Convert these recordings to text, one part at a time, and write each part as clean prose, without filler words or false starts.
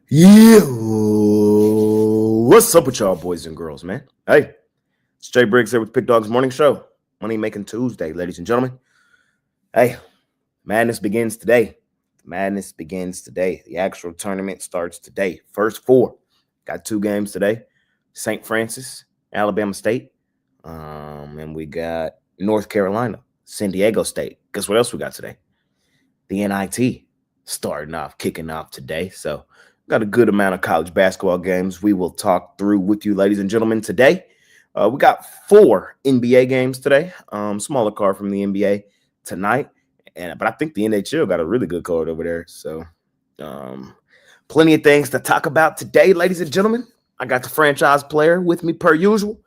Yeah, what's up with y'all boys and girls, man? Hey, it's Jay Briggs here with Pick Dogs Morning Show. Money Making Tuesday, ladies and gentlemen. Hey, madness begins today. Madness begins today. The actual tournament starts today. First four. Got two games today. St. Francis, Alabama State. And we got North Carolina, San Diego State. Guess what else we got today? The NIT kicking off today. So got a good amount of college basketball games we will talk through with you, ladies and gentlemen, today. We got 4 NBA games today. Smaller card from the NBA tonight. But I think the NHL got a really good card over there. So plenty of things to talk about today, ladies and gentlemen. I got the franchise player with me per usual.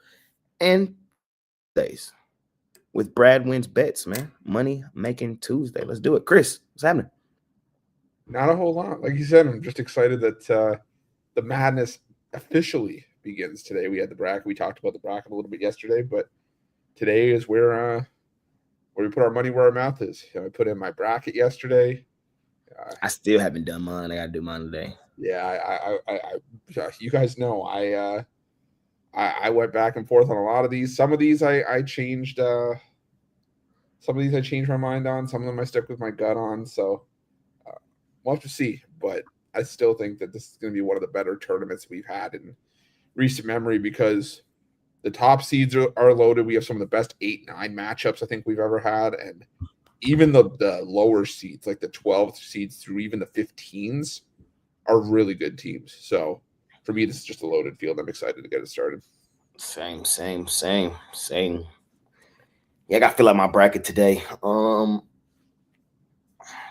And days with Brad Wins Bets, man. Money Making Tuesday. Let's do it. Chris, what's happening? Not a whole lot. Like you said, I'm just excited that the madness officially begins today. We had the bracket. We talked about the bracket a little bit yesterday, but today is where we put our money where our mouth is. I put in my bracket yesterday. I still haven't done mine. I got to do mine today. Yeah, you guys know I went back and forth on a lot of these. Some of these I changed. Some of these I changed my mind on. Some of them I stuck with my gut on. So we'll have to see. But I still think that this is going to be one of the better tournaments we've had in recent memory because the top seeds are loaded. We have some of the best 8-9 matchups I think we've ever had. And even the lower seeds, like the 12th seeds through even the 15s, are really good teams. So for me, this is just a loaded field. I'm excited to get it started. Same. Yeah, I got to fill out my bracket today.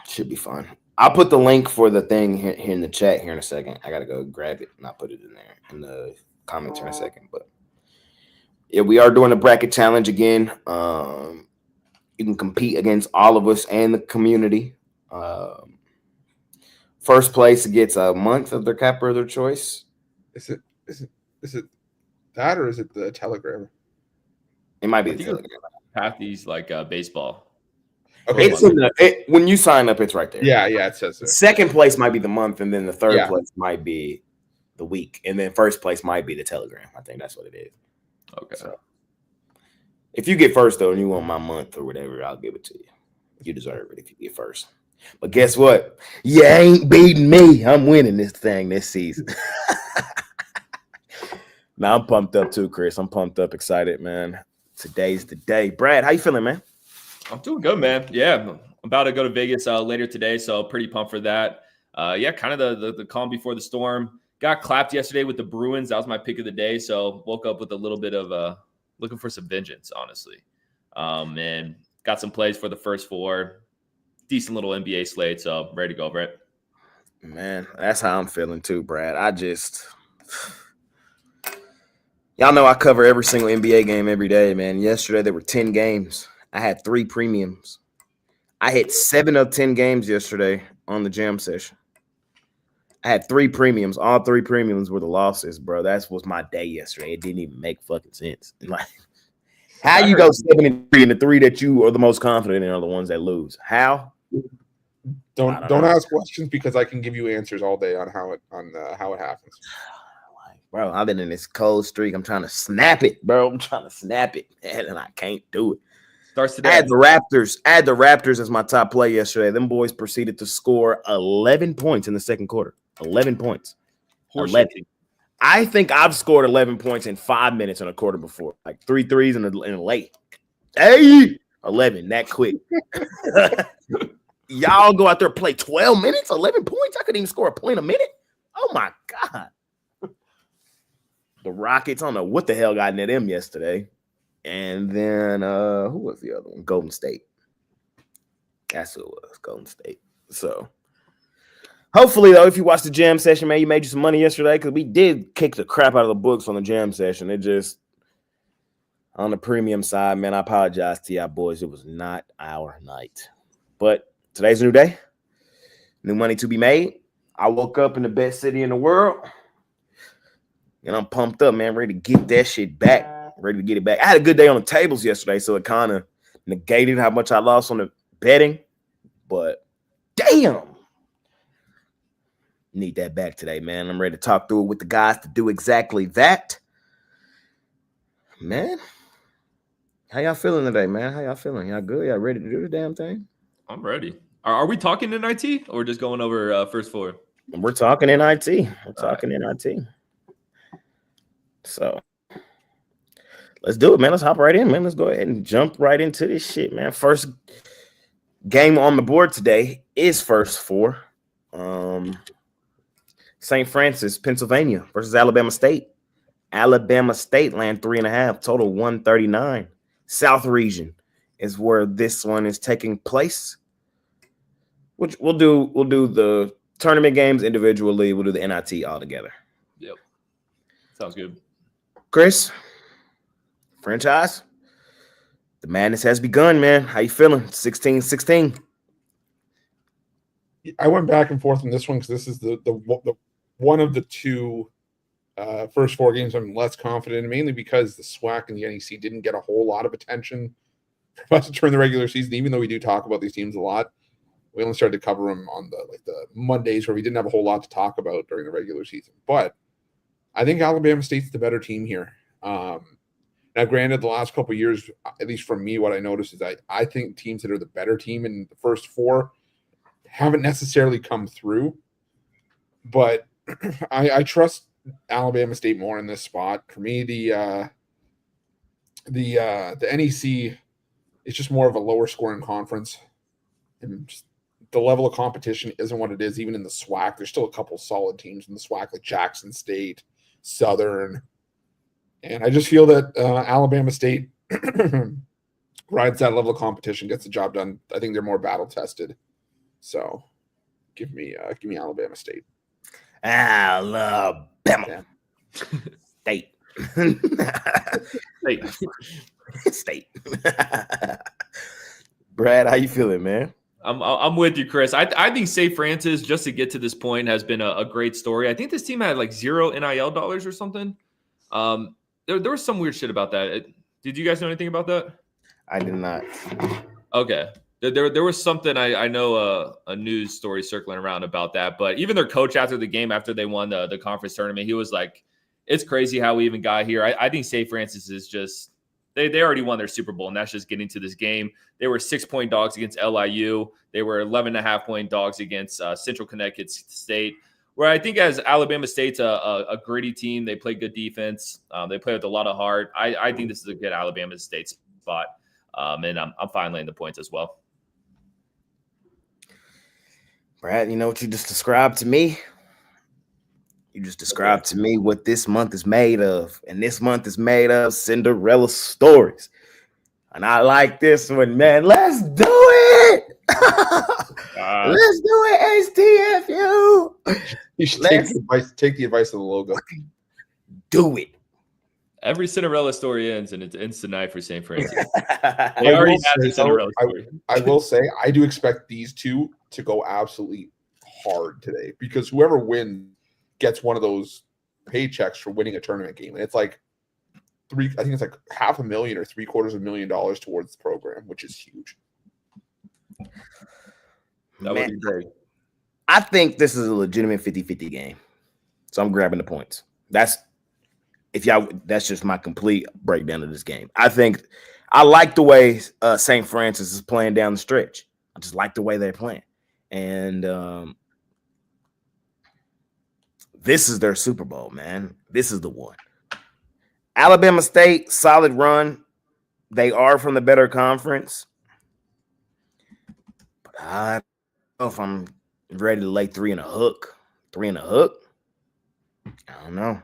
Should be fun. I'll put the link for the thing here in the chat here in a second. I got to go grab it and I'll put it in there in the comments in a second. But yeah, we are doing a bracket challenge again. You can compete against all of us and the community. First place gets a month of their capper of their choice. Is it that or is it the Telegram? It might be the Telegram. Half these like baseball. Okay, it's when you sign up, it's right there. Yeah, it says there. Second place might be the month, and then the third place might be the week, and then first place might be the Telegram. I think that's what it is. Okay. So if you get first though, and you want my month or whatever, I'll give it to you. You deserve it if you get first. But guess what? You ain't beating me. I'm winning this thing this season. Now I'm pumped up too, Chris. I'm pumped up, excited, man. Today's the day. Brad, how you feeling, man? I'm doing good, man. Yeah, I'm about to go to Vegas later today, so pretty pumped for that. Kind of the calm before the storm. Got clapped yesterday with the Bruins. That was my pick of the day, so woke up with a little bit of looking for some vengeance, honestly. And got some plays for the first 4. Decent little NBA slate, so ready to go, Brett. Man, that's how I'm feeling too, Brad. Y'all know I cover every single NBA game every day, man. Yesterday there were 10 games. I had 3 premiums. I hit 7 of 10 games yesterday on the jam session. I had 3 premiums. All 3 premiums were the losses, bro. That was my day yesterday. It didn't even make fucking sense. Like, how you go 7-3 and the 3 that you are the most confident in are the ones that lose? How? Don't ask questions because I can give you answers all day on how it happens. Bro, I've been in this cold streak. I'm trying to snap it, bro. I'm trying to snap it, man, and I can't do it. Starts today. I had the Raptors as my top play yesterday. Them boys proceeded to score 11 points in the second quarter. 11 points. 11. I think I've scored 11 points in 5 minutes in a quarter before. Like 3 threes in a late. Hey! 11, that quick. Y'all go out there and play 12 minutes, 11 points? I couldn't even score a point a minute. Oh, my God. The Rockets, I don't know what the hell got into them yesterday. And then, who was the other one? Golden State. That's who it was, Golden State. So, hopefully, though, if you watched the jam session, man, you made you some money yesterday because we did kick the crap out of the books on the jam session. It just, on the premium side, man, I apologize to y'all boys. It was not our night. But today's a new day. New money to be made. I woke up in the best city in the world. And I'm pumped up, man, ready to get that shit back. Ready to get it back. I had a good day on the tables yesterday, so it kind of negated how much I lost on the betting. But damn. Need that back today, man. I'm ready to talk through it with the guys to do exactly that. Man, how y'all feeling today, man? How y'all feeling? Y'all good? Y'all ready to do the damn thing? I'm ready. Are we talking in IT or just going over first floor? We're talking NIT. We're talking NIT. So let's do it, man. Let's hop right in, man. Let's go ahead and jump right into this shit, man. First game on the board today is first four. St. Francis, Pennsylvania versus Alabama State. Alabama State land 3.5, total 139. South region is where this one is taking place. Which we'll do the tournament games individually. We'll do the NIT all together. Yep. Sounds good. Chris, franchise, the madness has begun, man. How you feeling? 16-16. I went back and forth on this one because this is the one of the two first four games I'm less confident in, mainly because the SWAC and the NEC didn't get a whole lot of attention for us during the regular season. Even though we do talk about these teams a lot, we only started to cover them on the Mondays where we didn't have a whole lot to talk about during the regular season. But I think Alabama State's the better team here. Now, granted, the last couple of years, at least for me, what I noticed is I think teams that are the better team in the first four haven't necessarily come through. But I trust Alabama State more in this spot. For me, the NEC is just more of a lower scoring conference, and just the level of competition isn't what it is. Even in the SWAC, there's still a couple solid teams in the SWAC like Jackson State, Southern, and I just feel that Alabama State rides that level of competition, gets the job done. I think they're more battle tested. So, give me Alabama State. Alabama State. State. Brad, how you feeling, man? I'm with you, Chris. I think St. Francis, just to get to this point, has been a great story. I think this team had like $0 NIL dollars or something. There was some weird shit about that. Did you guys know anything about that? I did not. Okay. There was something I know a news story circling around about that, but even their coach after the game, after they won the conference tournament, he was like, "It's crazy how we even got here." I think St. Francis is just they already won their Super Bowl, and that's just getting to this game. They were 6-point dogs against LIU. They were 11.5-point dogs against Central Connecticut State. Where I think as Alabama State's a gritty team, they play good defense. They play with a lot of heart. I think this is a good Alabama State spot, and I'm fine laying the points as well. Brad, you know what you just described to me? You just described to me what this month is made of. And this month is made of Cinderella stories. And I like this one, man. Let's do it. Let's do it, HTFU. You should take the advice of the logo. Do it. Every Cinderella story ends, and it's instant night for St. Francis. They already had the Cinderella story. I will say, I do expect these two to go absolutely hard today, because whoever wins gets one of those paychecks for winning a tournament game. And it's like I think it's like $500,000 or $750,000 towards the program, which is huge. That would be great. I think this is a legitimate 50-50 game. So I'm grabbing the points. That's just my complete breakdown of this game. I like the way St. Francis is playing down the stretch. I just like the way they're playing. And this is their Super Bowl, man. This is the one. Alabama State, solid run. They are from the better conference. But I don't know if I'm ready to lay 3 and a hook. 3 and a hook? I don't know. I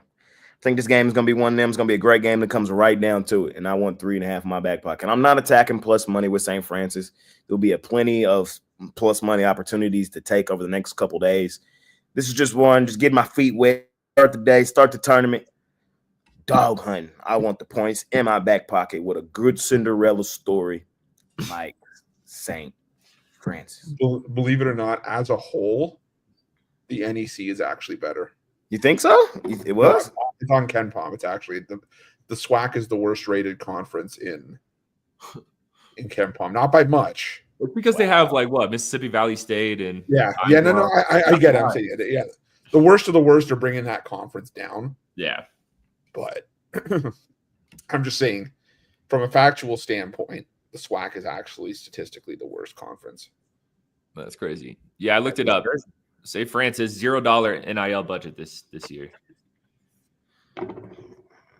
think this game is going to be one of them. It's going to be a great game that comes right down to it. And I want 3.5 in my back pocket. I'm not attacking plus money with St. Francis. There'll be plenty of plus money opportunities to take over the next couple days. This is just one. Just get my feet wet. Start the day. Start the tournament. Dog hunting. I want the points in my back pocket with a good Cinderella story like St. Francis. Believe it or not, as a whole, the NEC is actually better. You think so? It was? It's on KenPom. It's actually the SWAC is the worst rated conference in KenPom. Not by much. It's because they have like Mississippi Valley State and I get it. I'm saying, yeah, the worst of the worst are bringing that conference down. Yeah. But I'm just saying, from a factual standpoint, the SWAC is actually statistically the worst conference. That's crazy. Yeah, I looked it up. Say France $0 NIL budget this year.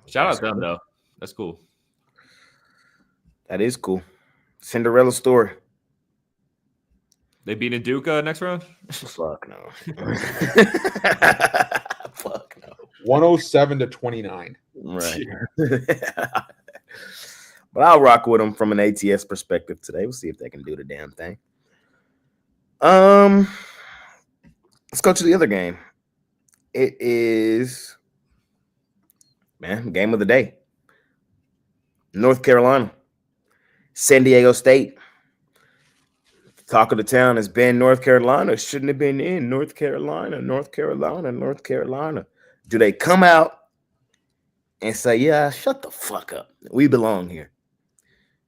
Shout out to them though. That's cool. That is cool. Cinderella story. They beat Duke next round? Fuck no. Fuck no. 107-29. Right. But I'll rock with them from an ATS perspective today. We'll see if they can do the damn thing. Let's go to the other game. It is, game of the day. North Carolina, San Diego State. Talk of the town has been North Carolina. Shouldn't have been in North Carolina. Do they come out and say, yeah, shut the fuck up? We belong here.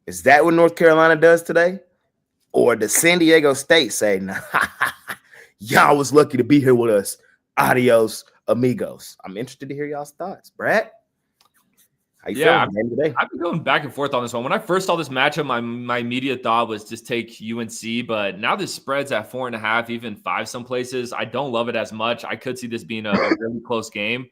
Is that what North Carolina does today? Or does San Diego State say, nah, y'all was lucky to be here with us. Adios, amigos. I'm interested to hear y'all's thoughts. Brad? How you feeling today? I've been going back and forth on this one. When I first saw this matchup, my immediate thought was just take UNC, but now this spread's at 4.5, even 5 some places. I don't love it as much. I could see this being a really close game.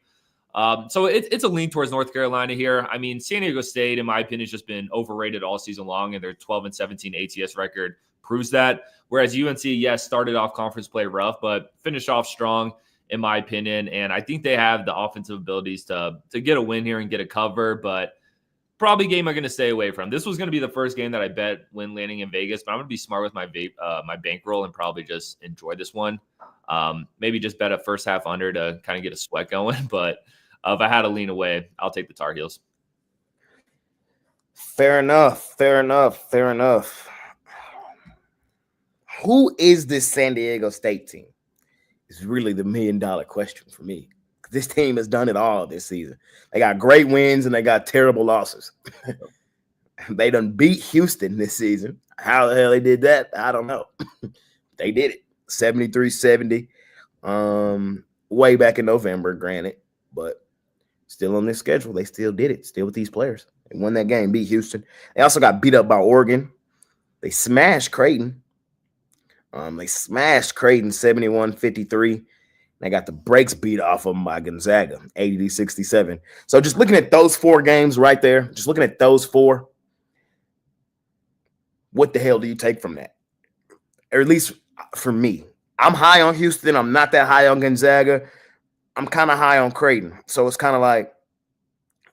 So it's a lean towards North Carolina here. I mean, San Diego State, in my opinion, has just been overrated all season long, and their 12-17 ATS record proves that. Whereas UNC, yes, started off conference play rough, but finished off strong, in my opinion. And I think they have the offensive abilities to get a win here and get a cover, but probably game I'm going to stay away from. This was going to be the first game that I bet when landing in Vegas, but I'm going to be smart with my my bankroll and probably just enjoy this one. Maybe just bet a first half under to kind of get a sweat going, but if I had to lean away, I'll take the Tar Heels. Fair enough. Who is this San Diego State team? It's really the $1 million question for me. This team has done it all this season. They got great wins and they got terrible losses. They done beat Houston this season. How the hell they did that, I don't know. They did it. 73-70. Way back in November, granted. But still on this schedule, they still did it. Still with these players. They won that game, beat Houston. They also got beat up by Oregon. They smashed Creighton. 71-53. They got the brakes beat off of them by Gonzaga, 80-67. So just looking at those 4 games right there, just looking at those 4, what the hell do you take from that? Or at least for me. I'm high on Houston. I'm not that high on Gonzaga. I'm kind of high on Creighton. So it's kind of like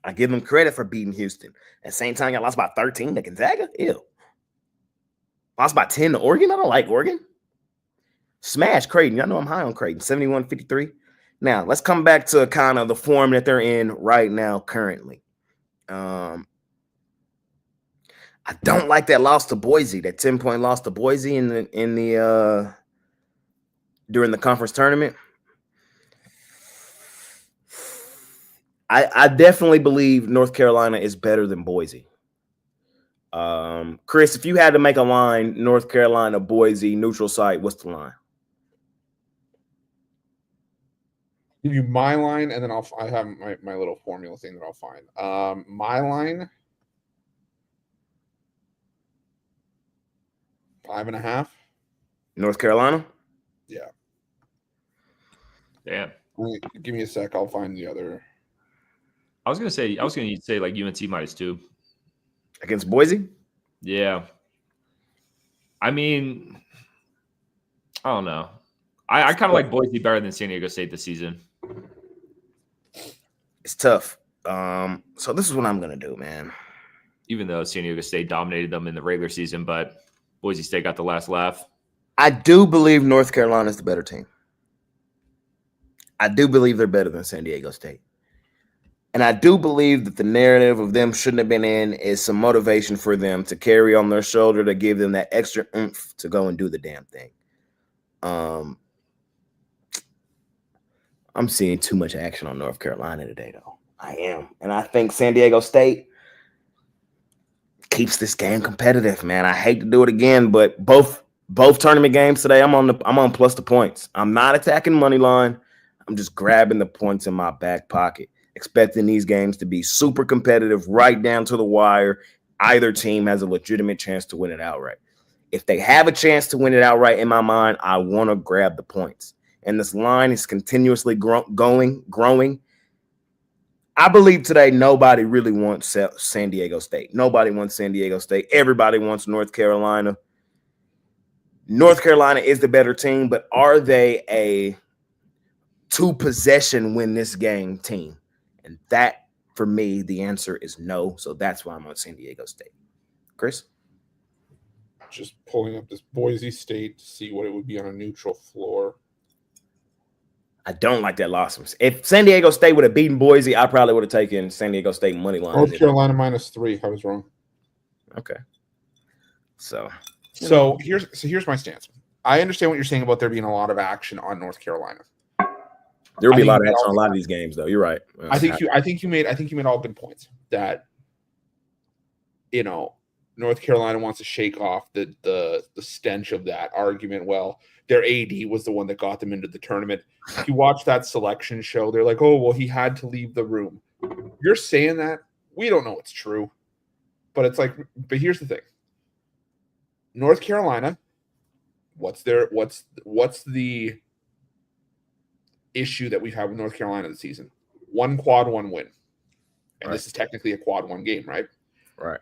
I give them credit for beating Houston. At the same time, I lost by 13 to Gonzaga. Ew. Lost by 10 to Oregon. I don't like Oregon. Smash Creighton. Y'all know I'm high on Creighton. 71-53. Now, let's come back to kind of the form that they're in right now currently. I don't like that loss to Boise, that 10-point loss to Boise during the conference tournament. I definitely believe North Carolina is better than Boise. Chris, if you had to make a line, North Carolina, Boise, neutral site, what's the line? Give you my line, and then I have my little formula thing that I'll find. My line, 5.5. North Carolina? Yeah. Damn. Give me a sec. I'll find the other. I was gonna say like UNC -2 against Boise. Yeah. I mean, I don't know. I kind of like Boise better than San Diego State this season. It's tough. So this is what I'm gonna do, man. Even though San Diego State dominated them in the regular season, but Boise State got the last laugh. I do believe North Carolina is the better team. I do believe they're better than San Diego State. And I do believe that the narrative of them shouldn't have been in is some motivation for them to carry on their shoulder to give them that extra oomph to go and do the damn thing. I'm seeing too much action on North Carolina today, though. I am. And I think San Diego State keeps this game competitive, man. I hate to do it again, but both tournament games today, I'm on plus the points. I'm not attacking money line. I'm just grabbing the points in my back pocket, expecting these games to be super competitive, right down to the wire. Either team has a legitimate chance to win it outright. If they have a chance to win it outright, in my mind, I want to grab the points. And this line is continuously growing. I believe today nobody really wants San Diego State. Nobody wants San Diego State. Everybody wants North Carolina. North Carolina is the better team, but are they a two-possession win this game team? And that, for me, the answer is no. So that's why I'm on San Diego State. Chris? Just pulling up this Boise State to see what it would be on a neutral floor. I don't like that loss. If San Diego State would have beaten Boise, I probably would have taken San Diego State money line. North Carolina -3. I was wrong. Okay. So here's my stance. I understand what you're saying about there being a lot of action on North Carolina. There will be a lot of action on a lot of these games, though. You're right. I think you made all good points that North Carolina wants to shake off the stench of that argument. Well, their AD was the one that got them into the tournament. If you watch that selection show, they're like, oh, well, he had to leave the room. You're saying that. We don't know it's true. But it's like, but here's the thing. North Carolina, what's the issue that we've had with North Carolina this season? One quad, one win. And right. This is technically a quad one game, right? Right.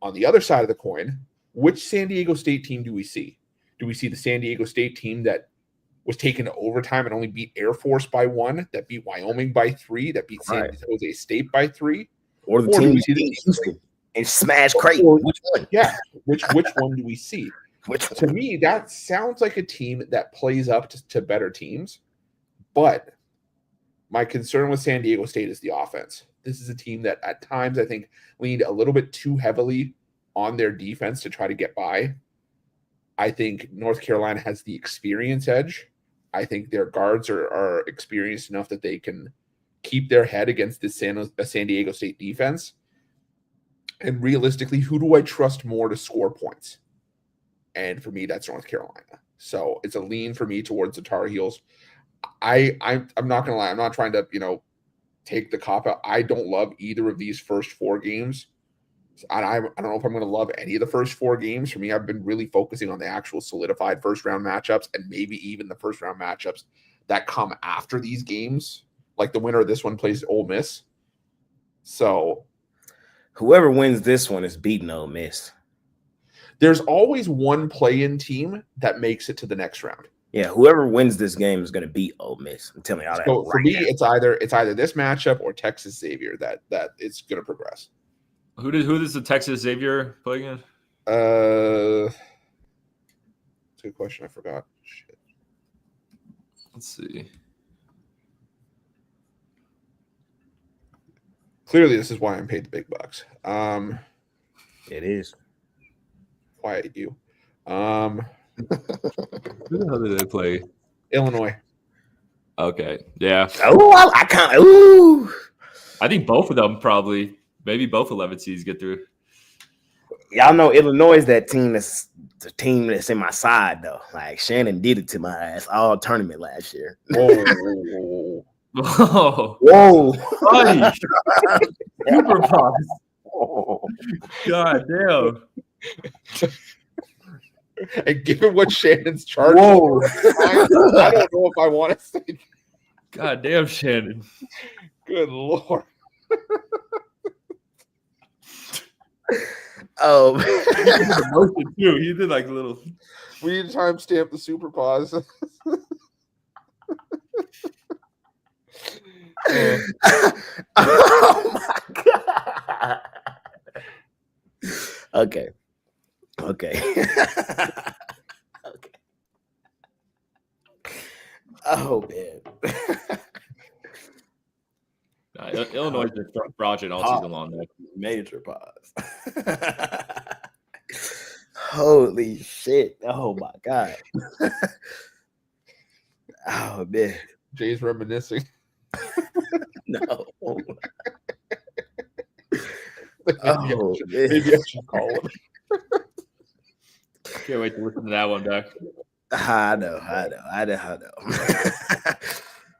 On the other side of the coin, which San Diego State team do we see? Do we see the San Diego State team that was taken to overtime and only beat Air Force by 1, that beat Wyoming by 3, that beat San Jose State by 3? Or the team that beat Houston and smash Creighton? Which one? Yeah. Which one do we see? To me, that sounds like a team that plays up to better teams. But my concern with San Diego State is the offense. This is a team that at times I think leaned a little bit too heavily on their defense to try to get by. I think North Carolina has the experience edge. I think their guards are experienced enough that they can keep their head against the San Diego State defense. And realistically, who do I trust more to score points? And for me, that's North Carolina. So it's a lean for me towards the Tar Heels. I'm not gonna lie. I'm not trying to take the cop out. I don't love either of these first 4 games. I don't know if I'm going to love any of the first 4 games. For me, I've been really focusing on the actual solidified first-round matchups and maybe even the first-round matchups that come after these games. Like the winner of this one plays Ole Miss. So whoever wins this one is beating Ole Miss. There's always one play-in team that makes it to the next round. Yeah, whoever wins this game is going to beat Ole Miss. I'm telling you all that. So for me, it's either this matchup or Texas Xavier that it's going to progress. Who does the Texas Xavier play again? That's a good question. I forgot. Shit. Let's see. Clearly, this is why I'm paid the big bucks. It is. Why you? Who the hell did they play? Illinois. Okay. Yeah. Oh, I kind of. I think both of them probably. Maybe both 11 seeds get through. Y'all know Illinois is that team that's the team that's in my side, though. Like, Shannon did it to my ass all tournament last year. Whoa. Whoa. Buddy. Super pause. God damn. And given what Shannon's charging, I don't know if I want to say. God damn, Shannon. Good Lord. Oh, too. He did like a little. We need to timestamp the super pause. Oh my god. Okay. Okay. Oh man. Illinois has been fraudulent all season long. Man. Major pause. Holy shit. Oh my god. Oh man. Jay's reminiscing. No. Maybe I should call him. Can't wait to listen to that one, Doc. I know.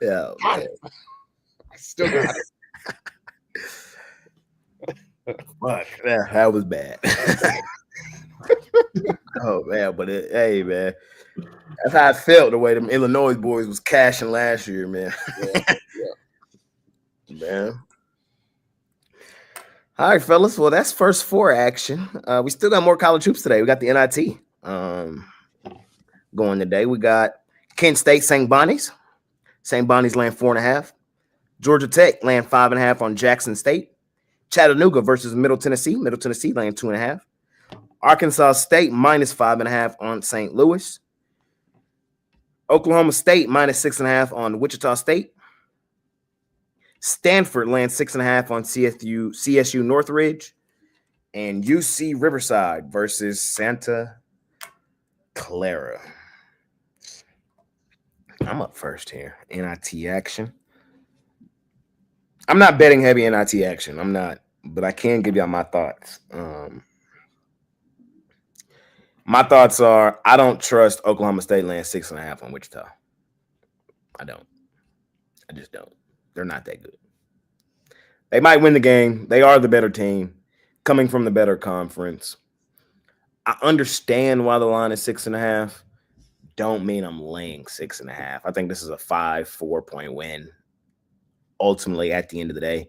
Yeah, Got man. it. I still got it. Fuck. Yeah, that was bad. Oh man, but hey man, that's how I felt the way them Illinois boys was cashing last year, man. Yeah. Man. All right, fellas. Well, that's first four action. We still got more college hoops today. We got the NIT going today. We got Kent State, St. Bonnie's. St. Bonnie's laying 4.5. Georgia Tech laying 5.5 on Jackson State. Chattanooga versus Middle Tennessee. Middle Tennessee laying 2.5. Arkansas State minus 5.5 on St. Louis. Oklahoma State minus 6.5 on Wichita State. Stanford laying 6.5 on CSU Northridge. And UC Riverside versus Santa Clara. I'm up first here. NIT action. I'm not betting heavy NIT action. I'm not, but I can give y'all my thoughts. My thoughts are I don't trust Oklahoma State laying 6.5 on Wichita. I don't. I just don't. They're not that good. They might win the game. They are the better team, coming from the better conference. I understand why the line is 6.5. Don't mean I'm laying 6.5. I think this is a 4-point win. Ultimately, at the end of the day,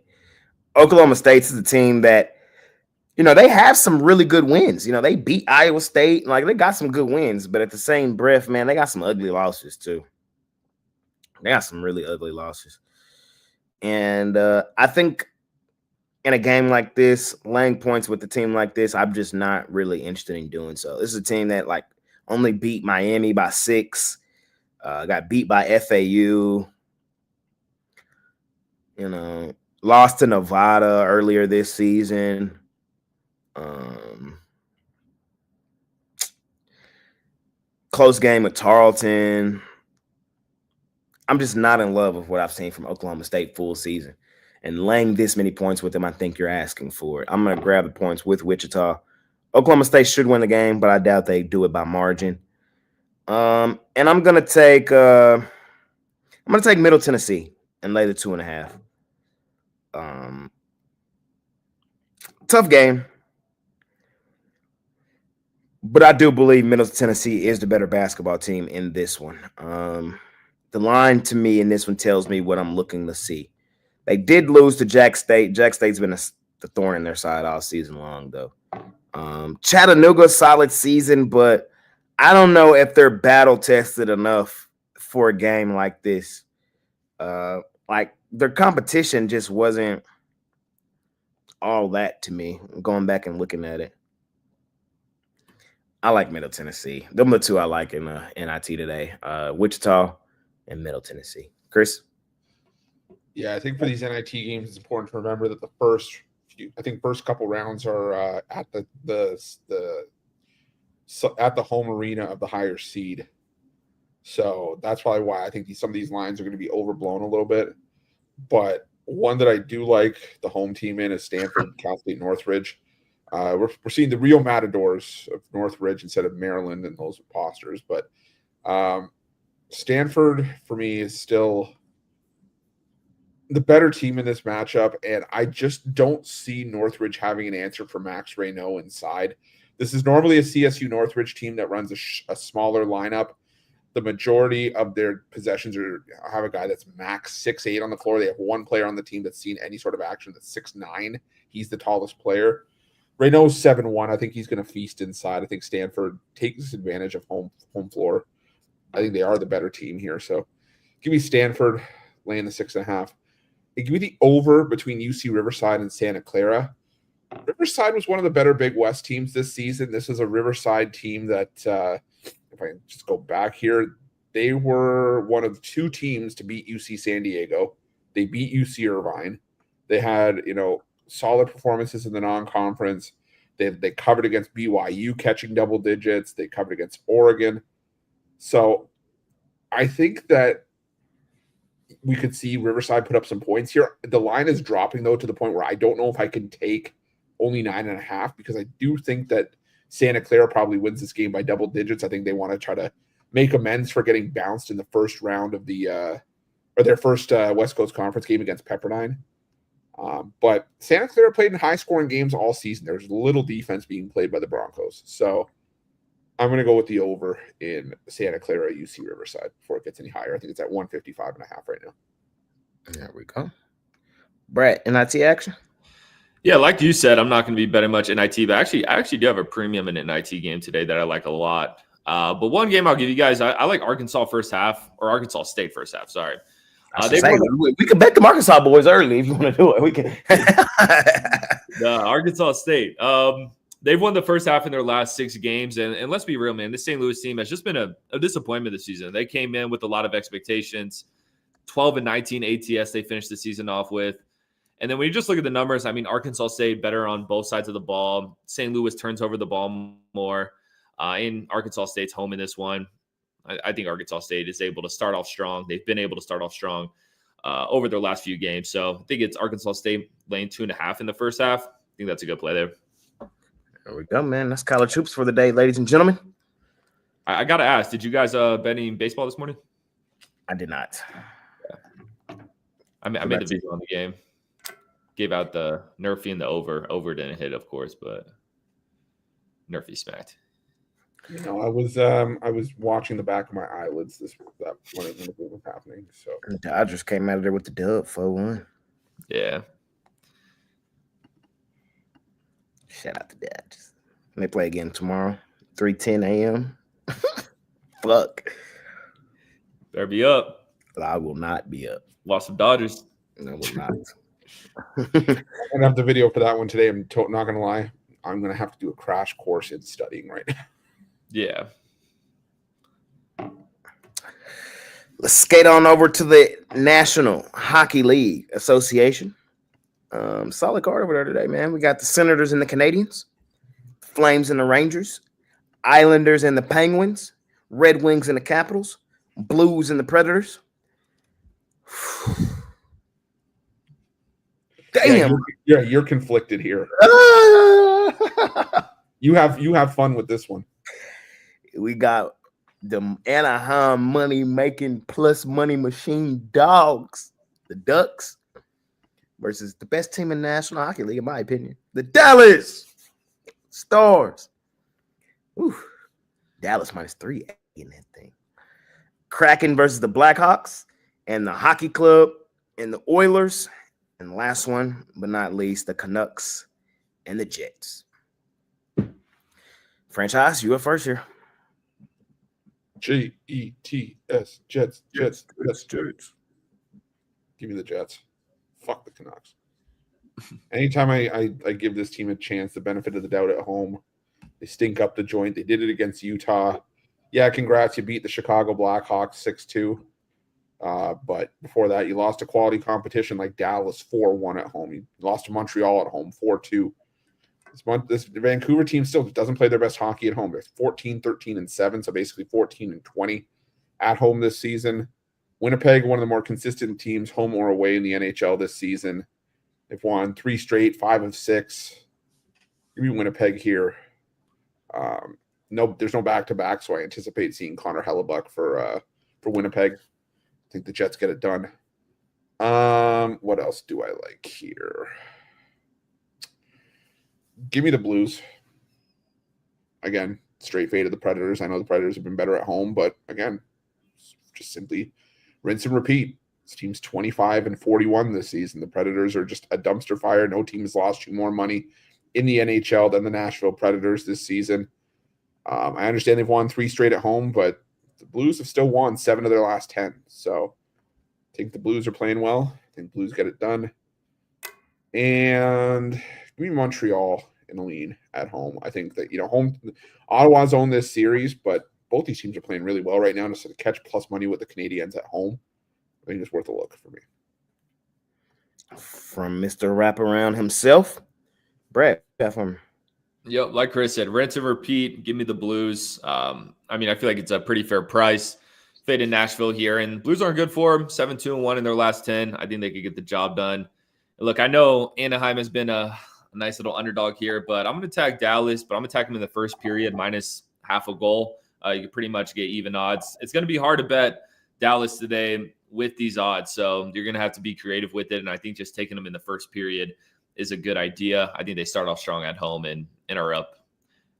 Oklahoma State is a team that, they have some really good wins. They beat Iowa State. Like, they got some good wins, but at the same breath, man, they got some ugly losses too. They got some really ugly losses. And I think in a game like this, laying points with a team like this, I'm just not really interested in doing so. This is a team that, only beat Miami by 6, got beat by FAU, lost to Nevada earlier this season. Close game with Tarleton. I'm just not in love with what I've seen from Oklahoma State full season. And laying this many points with them, I think you're asking for it. I'm going to grab the points with Wichita. Oklahoma State should win the game, but I doubt they do it by margin. And I'm going to take Middle Tennessee and lay the 2.5. Tough game. But I do believe Middle Tennessee is the better basketball team in this one. The line to me in this one tells me what I'm looking to see. They did lose to Jack State. Jack State's been the thorn in their side all season long, though. Chattanooga, solid season, but I don't know if they're battle-tested enough for a game like this. Their competition just wasn't all that to me, going back and looking at it. I like Middle Tennessee. Them are the two I like in NIT today. Wichita and Middle Tennessee. Chris? Yeah, I think for these NIT games, it's important to remember that the first couple rounds are at the home arena of the higher seed. So that's probably why I think some of these lines are going to be overblown a little bit. But one that I do like the home team in is Stanford, Cal State, Northridge. We're seeing the real matadors of Northridge instead of Maryland and those imposters. But Stanford, for me, is still the better team in this matchup, and I just don't see Northridge having an answer for Max Reynaud inside. This is normally a CSU Northridge team that runs a smaller lineup. The majority of their possessions have a guy that's max 6'8" on the floor. They have one player on the team that's seen any sort of action that's 6'9". He's the tallest player. Reynaud's 7'1". I think he's going to feast inside. I think Stanford takes advantage of home floor. I think they are the better team here. So give me Stanford laying the 6.5. Give me the over between UC Riverside and Santa Clara. Riverside was one of the better Big West teams this season. This is a Riverside team that, if I can just go back here, they were one of 2 teams to beat UC San Diego. They beat UC Irvine. They had, solid performances in the non-conference. They covered against BYU, catching double digits. They covered against Oregon. So I think that we could see Riverside put up some points here. The line is dropping, though, to the point where I don't know if I can take only 9.5, because I do think that Santa Clara probably wins this game by double digits. I think they want to try to make amends for getting bounced in the first round of the or their first West Coast Conference game against Pepperdine. But Santa Clara played in high-scoring games all season. There's little defense being played by the Broncos. So I'm going to go with the over in Santa Clara UC Riverside before it gets any higher. I think it's at 155.5 right now. There we go. Brett, NIT action? Yeah, like you said, I'm not going to be betting much NIT, but I actually do have a premium in NIT game today that I like a lot. But one game I'll give you guys, I like Arkansas first half, or Arkansas State first half, sorry. We can bet the Arkansas boys early if you want to do it. We can. Arkansas State. They've won the first half in their last 6 games. And let's be real, man, this St. Louis team has just been a disappointment this season. They came in with a lot of expectations. 12-19 ATS they finished the season off with. And then when you just look at the numbers, I mean, Arkansas State better on both sides of the ball. St. Louis turns over the ball more. In Arkansas State's home in this one. I think Arkansas State is able to start off strong. They've been able to start off strong over their last few games. So I think it's Arkansas State laying 2.5 in the first half. I think that's a good play there. There we go, man. That's college hoops for the day, ladies and gentlemen. I got to ask, did you guys bet any baseball this morning? I did not. Yeah. I made the video on the game. Gave out the Nerfy and the over. Over didn't hit, of course, but Nerfy smacked. You know, I was watching the back of my eyelids when it was happening. So the Dodgers came out of there with the dub 4-1. Yeah. Shout out to Dodgers. And they play again tomorrow, 3:10 a.m. Fuck. Better be up. I will not be up. Lost some Dodgers. No, I will not. I'm gonna have the video for that one today. I'm not gonna lie. I'm gonna have to do a crash course in studying right now. Yeah. Let's skate on over to the National Hockey League Association. Solid card over there today, man. We got the Senators and the Canadiens, Flames and the Rangers, Islanders and the Penguins, Red Wings and the Capitals, Blues and the Predators. Damn. You're conflicted here. You have fun with this one. We got the Anaheim money-making plus money machine Dogs, the Ducks, versus the best team in the National Hockey League, in my opinion, the Dallas Stars. Ooh, Dallas -3 in that thing. Kraken versus the Blackhawks, and the Hockey Club, and the Oilers, and last one, but not least, the Canucks and the Jets. Franchise, you up first here. Jets, Jets. Give me the Jets. Fuck the Canucks. Anytime I give this team a chance, the benefit of the doubt at home, they stink up the joint. They did it against Utah. Yeah, congrats. You beat the Chicago Blackhawks 6-2. But before that, you lost a quality competition like Dallas 4-1 at home. You lost to Montreal at home 4-2. This Vancouver team still doesn't play their best hockey at home. They're 14-13-7, so basically 14-20 at home this season. Winnipeg, one of the more consistent teams, home or away in the NHL this season. They've won 3 straight, 5 of 6. Give me Winnipeg here. No, there's no back-to-back, so I anticipate seeing Connor Hellebuck for Winnipeg. I think the Jets get it done. What else do I like here? Give me the Blues. Again, straight fade of the Predators. I know the Predators have been better at home, but again, just simply rinse and repeat. This team's 25-41 this season. The Predators are just a dumpster fire. No team has lost you more money in the NHL than the Nashville Predators this season. I understand they've won 3 straight at home, but the Blues have still won 7 of their last 10. So I think the Blues are playing well. I think Blues get it done. And give me Montreal in a lean at home. I think that, Ottawa's owned this series, but both these teams are playing really well right now. To catch plus money with the Canadiens at home, I think it's worth a look for me. From Mr. Wraparound himself, Brad, from. Yep, like Chris said, rinse and repeat. Give me the Blues. I feel like it's a pretty fair price. Fade in Nashville here, and Blues are in good form, 7-2-1 in their last 10. I think they could get the job done. Look, I know Anaheim has been a nice little underdog here, but I'm going to tag Dallas, but I'm going to tag them in the first period minus half a goal. You can pretty much get even odds. It's going to be hard to bet Dallas today with these odds. So you're going to have to be creative with it. And I think just taking them in the first period is a good idea. I think they start off strong at home and are up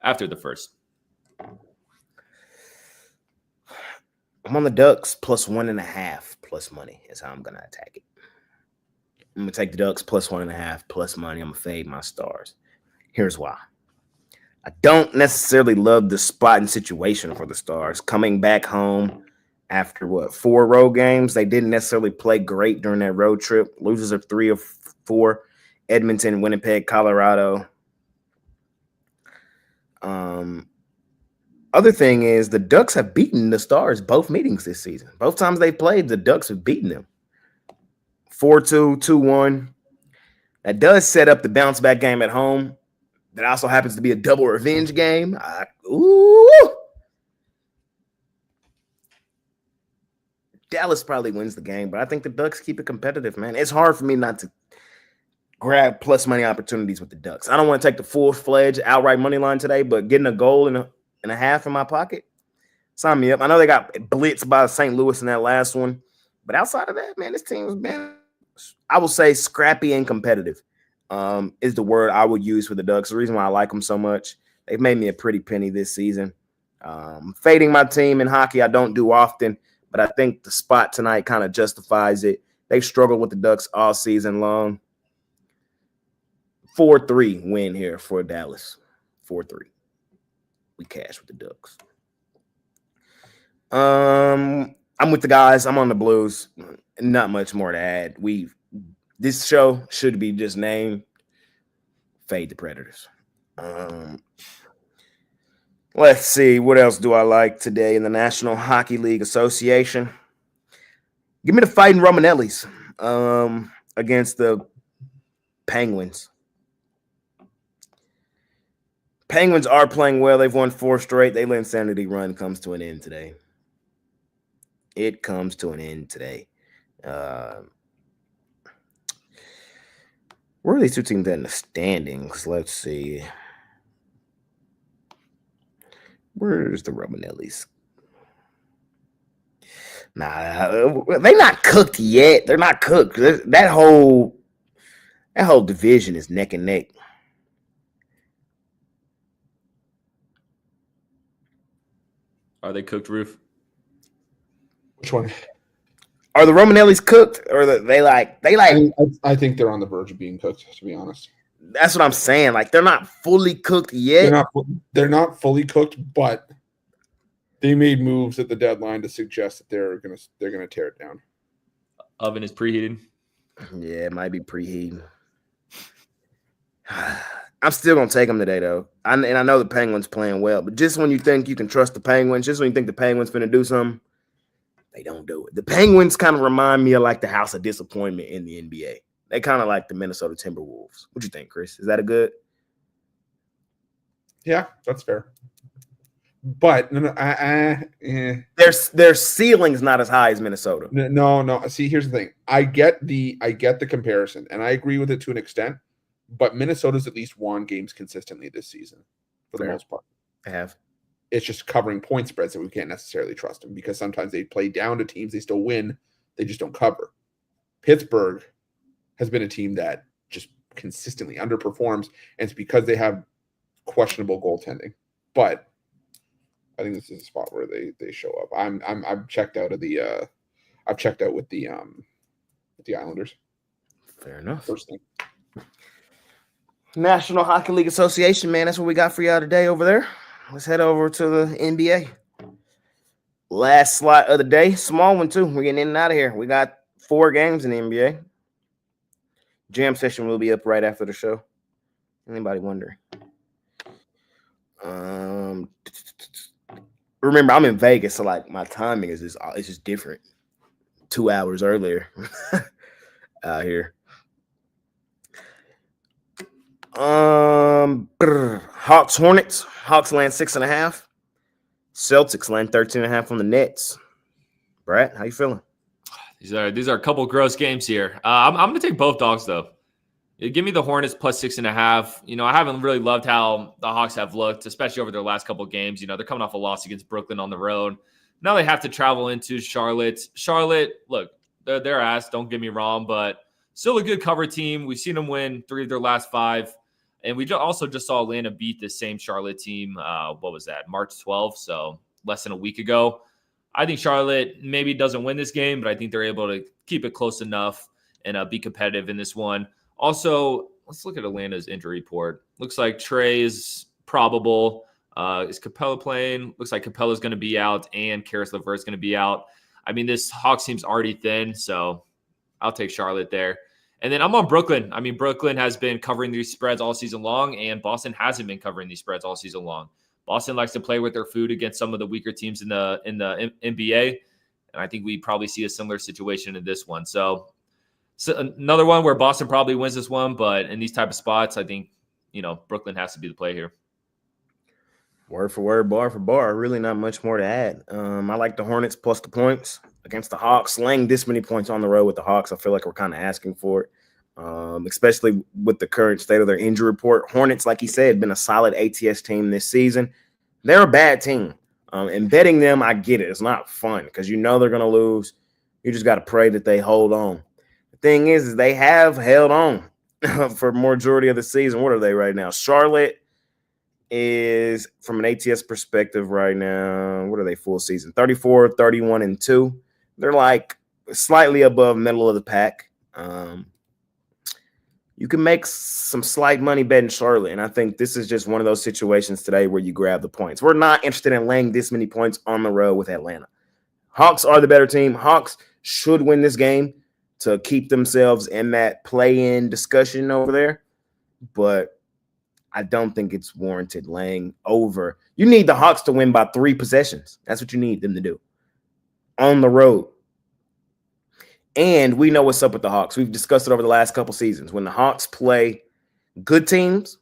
after the first. I'm on the Ducks plus 1.5 plus money is how I'm going to attack it. I'm going to take the Ducks plus 1.5 plus money. I'm going to fade my Stars. Here's why. I don't necessarily love the spot and situation for the Stars. Coming back home after, 4 road games, they didn't necessarily play great during that road trip. Losers of 3 or 4. Edmonton, Winnipeg, Colorado. Other thing is the Ducks have beaten the Stars both meetings this season. Both times they played, the Ducks have beaten them. 4-2, 2-1. That does set up the bounce back game at home. That also happens to be a double revenge game. Dallas probably wins the game, but I think the Ducks keep it competitive, man. It's hard for me not to grab plus money opportunities with the Ducks. I don't want to take the full-fledged outright money line today, but getting a goal and a half in my pocket, sign me up. I know they got blitzed by St. Louis in that last one, but outside of that, man, this team has been, I will say, scrappy and competitive is the word I would use for the Ducks. The reason why I like them so much, they've made me a pretty penny this season. Fading my team in hockey, I don't do often, but I think the spot tonight kind of justifies it. They've struggled with the Ducks all season long. 4-3 win here for Dallas. 4-3. We cash with the Ducks. I'm with the guys. I'm on the Blues. Not much more to add. This show should be just named Fade the Predators. Let's see. What else do I like today in the National Hockey League Association? Give me the Fighting Romanellis against the Penguins. Penguins are playing well. They've won 4 straight. Their insanity run comes to an end today. It comes to an end today. Where are these two teams at in the standings? Let's see. Where's the Romanellis? Nah, they're not cooked yet. They're not cooked. That whole division is neck and neck. Are they cooked, Roof? Which one? Are the Romanellis cooked, or they like? I think they're on the verge of being cooked. To be honest, that's what I'm saying. Like they're not fully cooked yet. They're not fully cooked, but they made moves at the deadline to suggest that they're gonna tear it down. Oven is preheating. Yeah, it might be preheating. I'm still gonna take them today, though. I know the Penguins playing well, but just when you think you can trust the Penguins, just when you think the Penguins finna do something, they don't do it. The Penguins kind of remind me of like the House of Disappointment in the NBA. They kind of like the Minnesota Timberwolves. What you think, Chris? Is that a good? Yeah, that's fair. But their ceiling's not as high as Minnesota. No. See, here's the thing. I get the comparison, and I agree with it to an extent. But Minnesota's at least won games consistently this season, for the most part. They have. It's just covering point spreads that we can't necessarily trust them because sometimes they play down to teams, they still win, they just don't cover. Pittsburgh has been a team that just consistently underperforms, and it's because they have questionable goaltending. But I think this is a spot where they show up. I've checked out of the I've checked out with the Islanders. Fair enough. First thing. National Hockey League Association, man. That's what we got for y'all today over there. Let's head over to the NBA. Last slot of the day. Small one, too. We're getting in and out of here. We got 4 games in the NBA. Jam session will be up right after the show. Anybody wondering? Remember, I'm in Vegas, so like my timing is just different. 2 hours earlier out here. Hawks Hornets. Hawks land 6.5. Celtics land 13.5 on the Nets. Brad, how you feeling? These are a couple gross games here. I'm gonna take both dogs though. Give me the Hornets plus 6.5. You know, I haven't really loved how the Hawks have looked, especially over their last couple of games. You know, they're coming off a loss against Brooklyn on the road. Now they have to travel into Charlotte. Charlotte, look, they're ass, don't get me wrong, but still a good cover team. We've seen them win 3 of their last 5. And we also just saw Atlanta beat the same Charlotte team. What was that? March 12th, so less than a week ago. I think Charlotte maybe doesn't win this game, but I think they're able to keep it close enough and be competitive in this one. Also, let's look at Atlanta's injury report. Looks like Trey is probable. Is Capella playing? Looks like Capella's going to be out and Karis LeVert's going to be out. I mean, this Hawks team's already thin, so I'll take Charlotte there. And then I'm on Brooklyn. I mean, Brooklyn has been covering these spreads all season long, and Boston hasn't been covering these spreads all season long. Boston likes to play with their food against some of the weaker teams in the NBA, and I think we probably see a similar situation in this one. So another one where Boston probably wins this one, but in these type of spots, I think Brooklyn has to be the play here. Word for word, bar for bar. Really not much more to add. I like the Hornets plus the points against the Hawks. Laying this many points on the road with the Hawks, I feel like we're kind of asking for it, especially with the current state of their injury report. Hornets, like he said, been a solid ATS team this season. They're a bad team. And betting them, I get it. It's not fun because they're going to lose. You just got to pray that they hold on. The thing is they have held on for majority of the season. What are they right now? Charlotte is, from an ATS perspective right now, what are they full season? 34, 31, and 2. They're like slightly above middle of the pack. You can make some slight money betting Charlotte, and I think this is just one of those situations today where you grab the points. We're not interested in laying this many points on the road with Atlanta. Hawks are the better team. Hawks should win this game to keep themselves in that play-in discussion over there, but I don't think it's warranted laying over. You need the Hawks to win by 3 possessions. That's what you need them to do on the road. And we know what's up with the Hawks. We've discussed it over the last couple seasons. When the Hawks play good teams,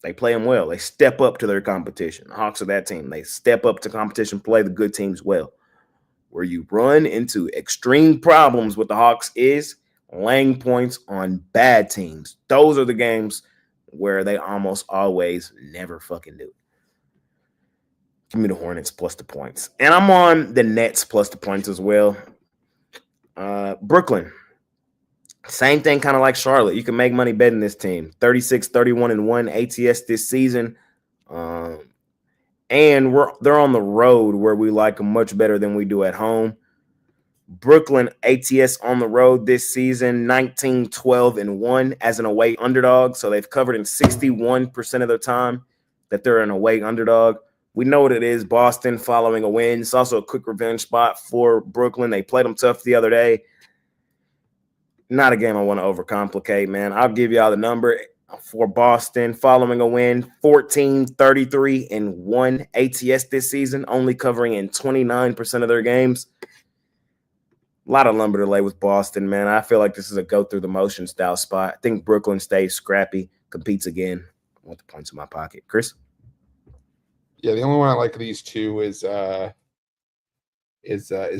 they play them well. They step up to their competition. The Hawks are that team. They step up to competition, play the good teams well. Where you run into extreme problems with the Hawks is laying points on bad teams. Those are the games where they almost always never fucking do. Give me the Hornets plus the points. And I'm on the Nets plus the points as well. Brooklyn, same thing, kind of like Charlotte. You can make money betting this team. 36, 31, and 1 ATS this season. And they're on the road where we like them much better than we do at home. Brooklyn ATS on the road this season, 19, 12, and 1 as an away underdog. So they've covered in 61% of their time that they're an away underdog. We know what it is, Boston following a win. It's also a quick revenge spot for Brooklyn. They played them tough the other day. Not a game I want to overcomplicate, man. I'll give y'all the number for Boston following a win, 14, 33, and 1 ATS this season, only covering in 29% of their games. A lot of lumber to lay with Boston, man. I feel like this is a go-through-the-motion style spot. I think Brooklyn stays scrappy, competes again. I want the points in my pocket. Chris? Yeah, the only one I like of these two is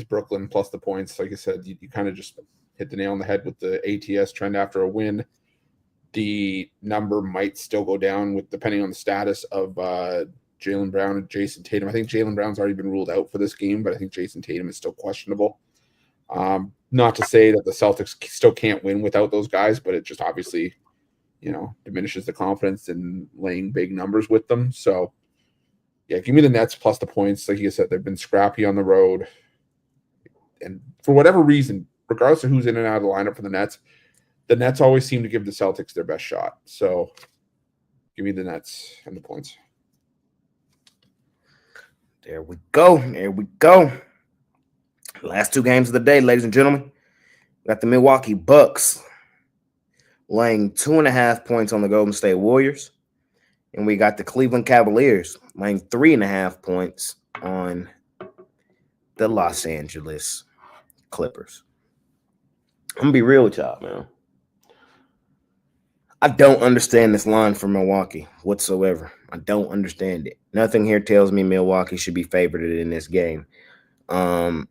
Brooklyn plus the points. Like I said, you kind of just hit the nail on the head with the ATS trend after a win. The number might still go down depending on the status of Jaylen Brown and Jason Tatum. I think Jaylen Brown's already been ruled out for this game, but I think Jason Tatum is still questionable. Not to say that the Celtics still can't win without those guys, but it just obviously, diminishes the confidence in laying big numbers with them. So, yeah, give me the Nets plus the points. Like you said, they've been scrappy on the road. And for whatever reason, regardless of who's in and out of the lineup for the Nets always seem to give the Celtics their best shot. So give me the Nets and the points. There we go. There we go. Last 2 games of the day, ladies and gentlemen. We got the Milwaukee Bucks laying 2.5 points on the Golden State Warriors. And we got the Cleveland Cavaliers laying 3.5 points on the Los Angeles Clippers. I'm going to be real with y'all, man. I don't understand this line for Milwaukee whatsoever. I don't understand it. Nothing here tells me Milwaukee should be favored in this game. Line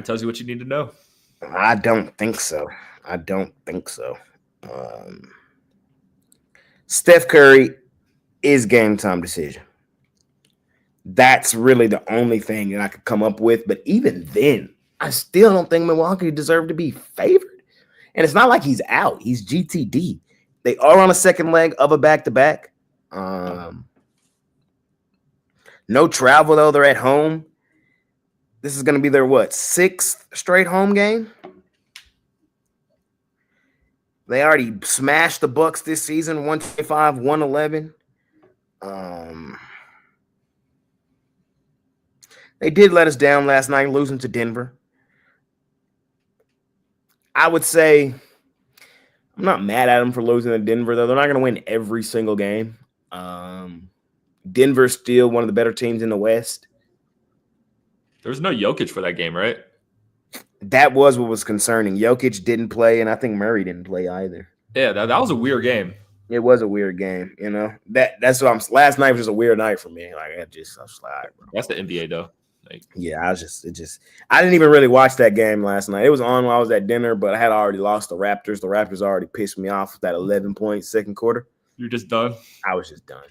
tells you what you need to know. I don't think so. Steph Curry is game time decision. That's really the only thing that I could come up with. But even then, I still don't think Milwaukee deserved to be favored. And it's not like he's out. He's GTD. They are on a second leg of a back-to-back. No travel, though. They're at home. This is going to be their, sixth straight home game? They already smashed the Bucks this season, 125, 111. They did let us down last night, losing to Denver. I would say I'm not mad at them for losing to Denver, though. They're not going to win every single game. Denver's still one of the better teams in the West. There was no Jokic for that game, right? That was what was concerning. Jokic didn't play, and I think Murray didn't play either. Yeah, that was a weird game. It was a weird game, you know. That's what I'm. Last night was just a weird night for me. Like I was just like, all right, bro. That's the NBA though. Yeah, I didn't even really watch that game last night. It was on while I was at dinner, but I had already lost the Raptors. The Raptors already pissed me off with that 11-point second quarter. You're just done? I was just done.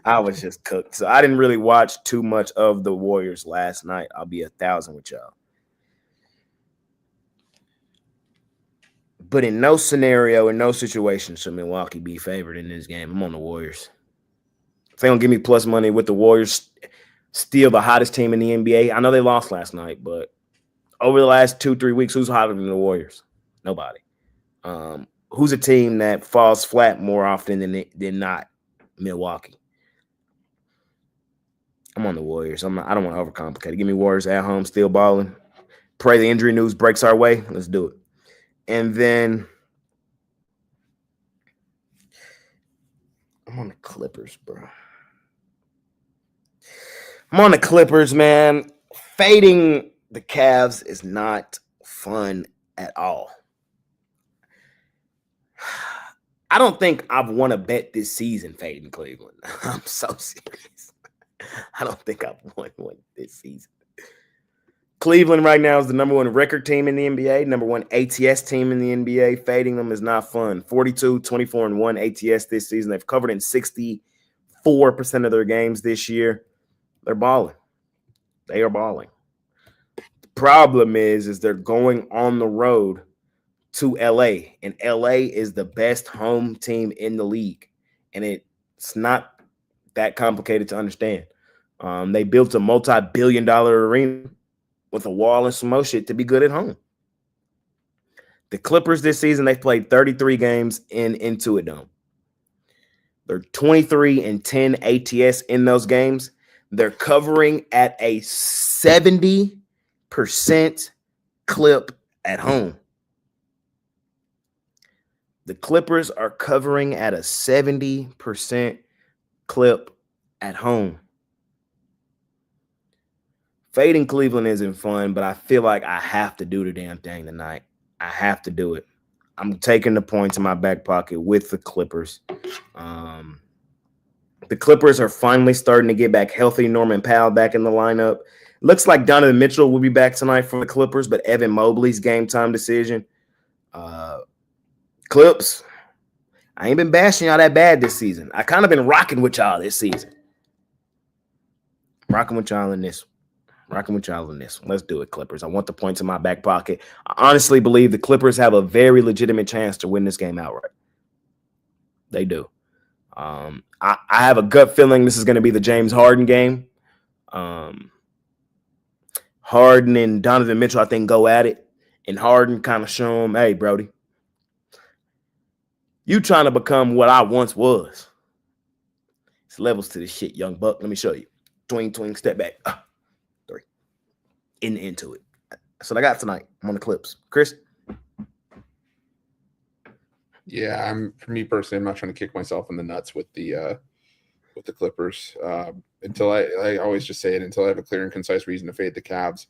I was just cooked. So I didn't really watch too much of the Warriors last night. I'll be 1,000 with y'all. But in no scenario, in no situation should Milwaukee be favored in this game. I'm on the Warriors. If they don't give me plus money with the Warriors, still the hottest team in the NBA. I know they lost last night, but over the last 2-3 weeks, who's hotter than the Warriors? Nobody. Who's a team that falls flat more often than not? Milwaukee. I'm on the Warriors. I don't want to overcomplicate it. Give me Warriors at home, still balling. Pray the injury news breaks our way. Let's do it. And then I'm on the Clippers, bro. I'm on the Clippers, man. Fading the Cavs is not fun at all. I don't think I've won a bet this season fading Cleveland. I'm so serious. I don't think I've won one this season. Cleveland right now is the number one record team in the NBA, number one ATS team in the NBA. Fading them is not fun. 42, 24, and 1 ATS this season. They've covered in 64% of their games this year. They're balling. They are balling. The problem is they're going on the road to LA, and LA is the best home team in the league, and it's not that complicated to understand. They built a multi-billion-dollar arena with a wall and some more shit to be good at home. The Clippers this season, they've played 33 games in Intuit Dome. They're 23-10 ATS in those games. They're covering at a 70% clip at home. The Clippers are covering at a 70% clip at home. Fading Cleveland isn't fun, but I feel like I have to do the damn thing tonight. I have to do it. I'm taking the points in my back pocket with the Clippers. The Clippers are finally starting to get back healthy. Norman Powell back in the lineup. Looks like Donovan Mitchell will be back tonight for the Clippers, but Evan Mobley's game time decision. Clips, I ain't been bashing y'all that bad this season. I kind of been rocking with y'all this season. Rocking with y'all in this. Let's do it, Clippers. I want the points in my back pocket. I honestly believe the Clippers have a very legitimate chance to win this game outright. They do. I have a gut feeling this is going to be the James Harden game. Harden and Donovan Mitchell, I think, go at it. And Harden kind of show him, hey, Brody, you trying to become what I once was. It's levels to this shit, young buck. Let me show you. Twing, step back. 3. Into it. That's what I got tonight. I'm on the Clips. Chris? Yeah, for me personally, I'm not trying to kick myself in the nuts with the Clippers. Until I always just say it, until I have a clear and concise reason to fade the Cavs,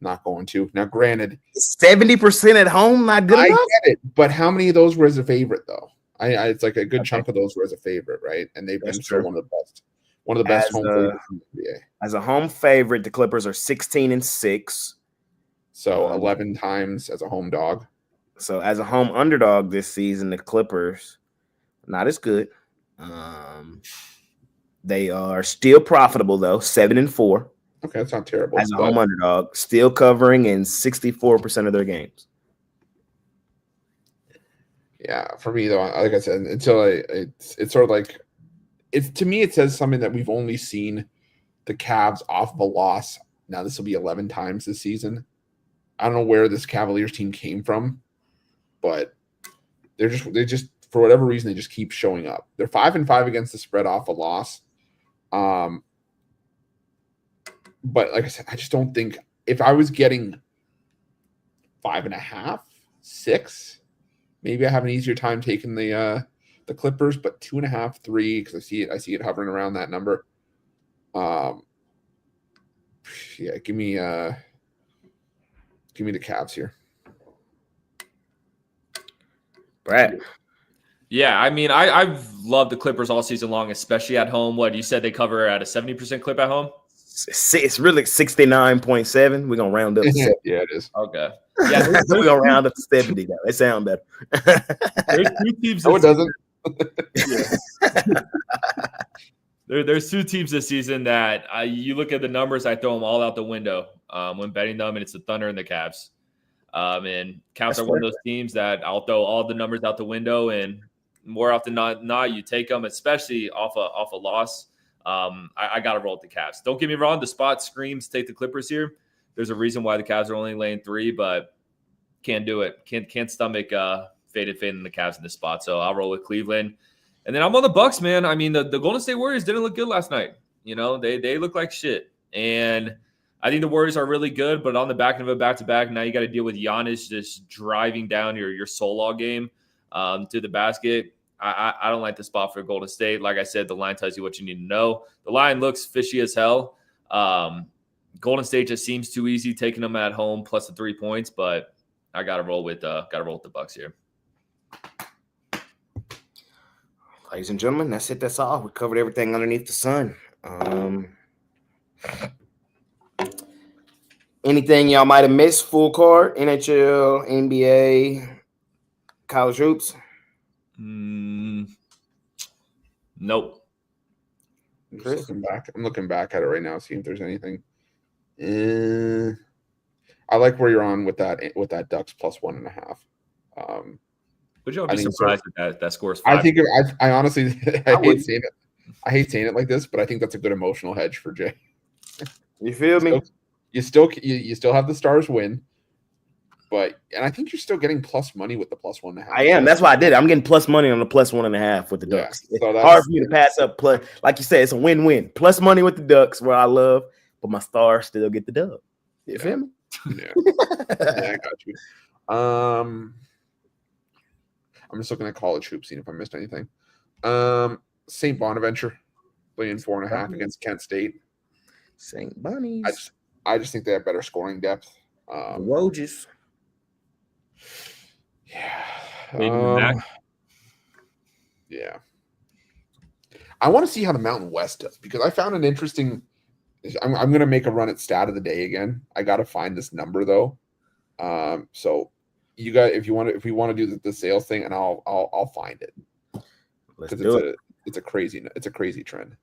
not going to. Now, granted, 70% at home, not good enough? I get it, but how many of those were as a favorite though? It's like a good chunk of those were as a favorite, right? And they've been still one of the best home favorites in the NBA. As a home favorite, the Clippers are 16-6. So 11 times as a home dog. So as a home underdog this season, the Clippers not as good. They are still profitable though, 7-4 Okay, that's not terrible. as a home underdog, still covering in 64% of their games. Yeah, for me though, like I said, until it's sort of like to me it says something that we've only seen the Cavs off of a loss. Now this will be 11 times this season. I don't know where this Cavaliers team came from, but they just for whatever reason they just keep showing up. They're 5-5 against the spread off a loss. But like I said, I just don't think if I was getting 5.5, 6, maybe I have an easier time taking the Clippers, but 2.5, 3, because I see it hovering around that number. Yeah, give me the Cavs here. Brad. Yeah, I mean, I've loved the Clippers all season long, especially at home. What you said they cover at a 70% clip at home? It's really 69.7. We're gonna round up to 70. Yeah, it is. Okay. Yeah, we're gonna round up to 70 though. They sound better. There's two teams. No, it doesn't. There's two teams this season that you look at the numbers, I throw them all out the window when betting them, and it's the Thunder and the Cavs. And Cavs are one of those teams that I'll throw all the numbers out the window, and more often than not, you take them, especially off a loss. I got to roll with the Cavs. Don't get me wrong, the spot screams take the Clippers here. There's a reason why the Cavs are only laying 3, but can't do it. Can't stomach fading the Cavs in this spot. So I'll roll with Cleveland. And then I'm on the Bucks, man. I mean, the Golden State Warriors didn't look good last night. You know, they look like shit. And I think the Warriors are really good, but on the back of a back-to-back, now you got to deal with Giannis just driving down your solo game to the basket. I don't like the spot for Golden State. Like I said, the line tells you what you need to know. The line looks fishy as hell. Golden State just seems too easy taking them at home plus the 3 points, but I got to roll with the Bucks here. Ladies and gentlemen, that's it. That's all. We covered everything underneath the sun. Anything y'all might have missed? Full card, NHL, NBA, college hoops? Nope. I'm looking back at it right now, see if there's anything. I like where you're on with that Ducks plus 1.5. But you'll be surprised if that scores 5. I think I honestly hate saying it. I hate saying it like this, but I think that's a good emotional hedge for Jay. You feel me? You still have the Stars win, and I think you're still getting plus money with the plus 1.5. I am. That's why I did it. I'm getting plus money on the plus 1.5 with the Ducks. So it's hard for me to pass up. Plus, like you said, it's a win-win. Plus money with the Ducks, where I love, but my Stars still get the dub. You feel me? Yeah. Yeah, I got you. I'm just looking at college hoops, seeing if I missed anything. St. Bonaventure playing 4.5 against Kent State. St. Bunnies. I just think they have better scoring depth. Wojs. Yeah. Yeah. I want to see how the Mountain West does, because I found an interesting. I'm going to make a run at stat of the day again. I got to find this number though. So you guys, if we want to do the sales thing, and I'll find it. It's a crazy trend.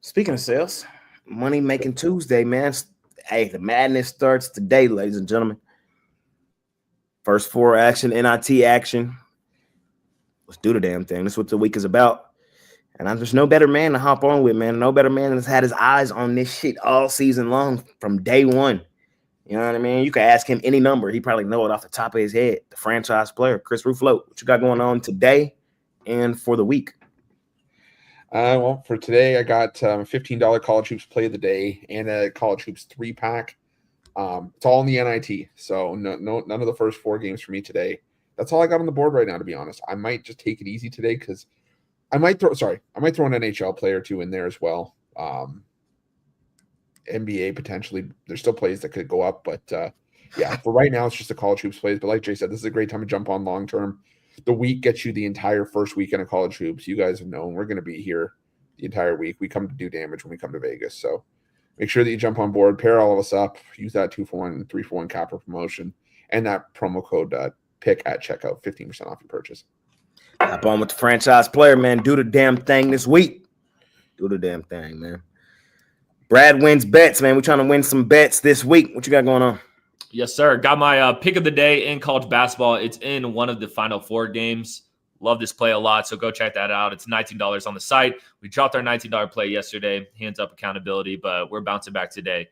Speaking of sales, Money Making Tuesday, man. Hey, the madness starts today, ladies and gentlemen. First 4 action, NIT action. Let's do the damn thing. That's what the week is about. And there's no better man to hop on with, man. No better man that's had his eyes on this shit all season long from day one. You know what I mean? You can ask him any number. He probably know it off the top of his head. The franchise player, Chris Ruffalo. What you got going on today and for the week? Well, for today, I got $15 College Hoops Play of the Day and a College Hoops 3-pack. It's all in the NIT, so none of the first 4 games for me today. That's all I got on the board right now, to be honest. I might just take it easy today because I might throw an NHL player or 2 in there as well. NBA potentially. There's still plays that could go up, but yeah, for right now, it's just a College Hoops plays. But like Jay said, this is a great time to jump on long term. The week gets you the entire first weekend of College Hoops. You guys have known we're going to be here the entire week. We come to do damage when we come to Vegas. So make sure that you jump on board, pair all of us up, use that 2-for-1, 3-for-1 capper promotion, and that promo code PICK at checkout, 15% off your purchase. Hop on with the franchise player, man. Do the damn thing this week. Do the damn thing, man. Brad wins bets, man. We're trying to win some bets this week. What you got going on? Yes, sir. Got my pick of the day in college basketball. It's in one of the Final Four games. Love this play a lot, so go check that out. It's $19 on the site. We dropped our $19 play yesterday. Hands up accountability, but we're bouncing back today.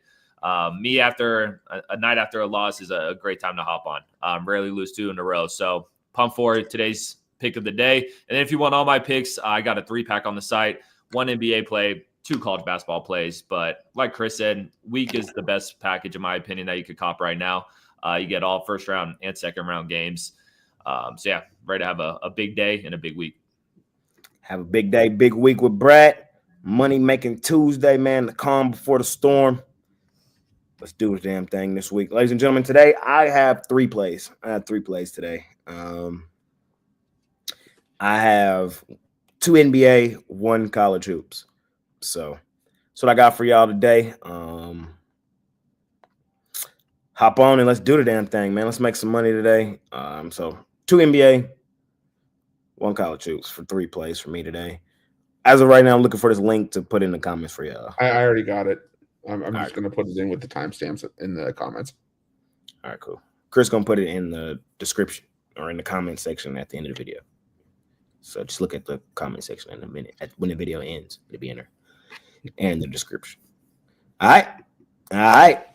Me after a night after a loss is a great time to hop on. Rarely lose 2 in a row. So pump for today's pick of the day. And then if you want all my picks, I got a 3-pack on the site. 1 NBA play, 2 college basketball plays. But like Chris said, week is the best package, in my opinion, that you could cop right now. You get all first round and second round games. So yeah, ready to have a big day and a big week. Have a big day, big week with Brad. Money making Tuesday, man. The calm before the storm. Let's do the damn thing this week. Ladies and gentlemen, today I have 3 plays. I have 3 plays today. I have 2 NBA, 1 college hoops. So that's what I got for y'all today. Hop on and let's do the damn thing, man. Let's make some money today. So 2 NBA, 1 college hoops for 3 plays for me today. As of right now, I'm looking for this link to put in the comments for y'all. I already got it. I'm just going to put it in with the timestamps in the comments. All right, cool. Chris going to put it in the description or in the comment section at the end of the video. So just look at the comment section in a minute. When the video ends, it'll be in there and the description. All right.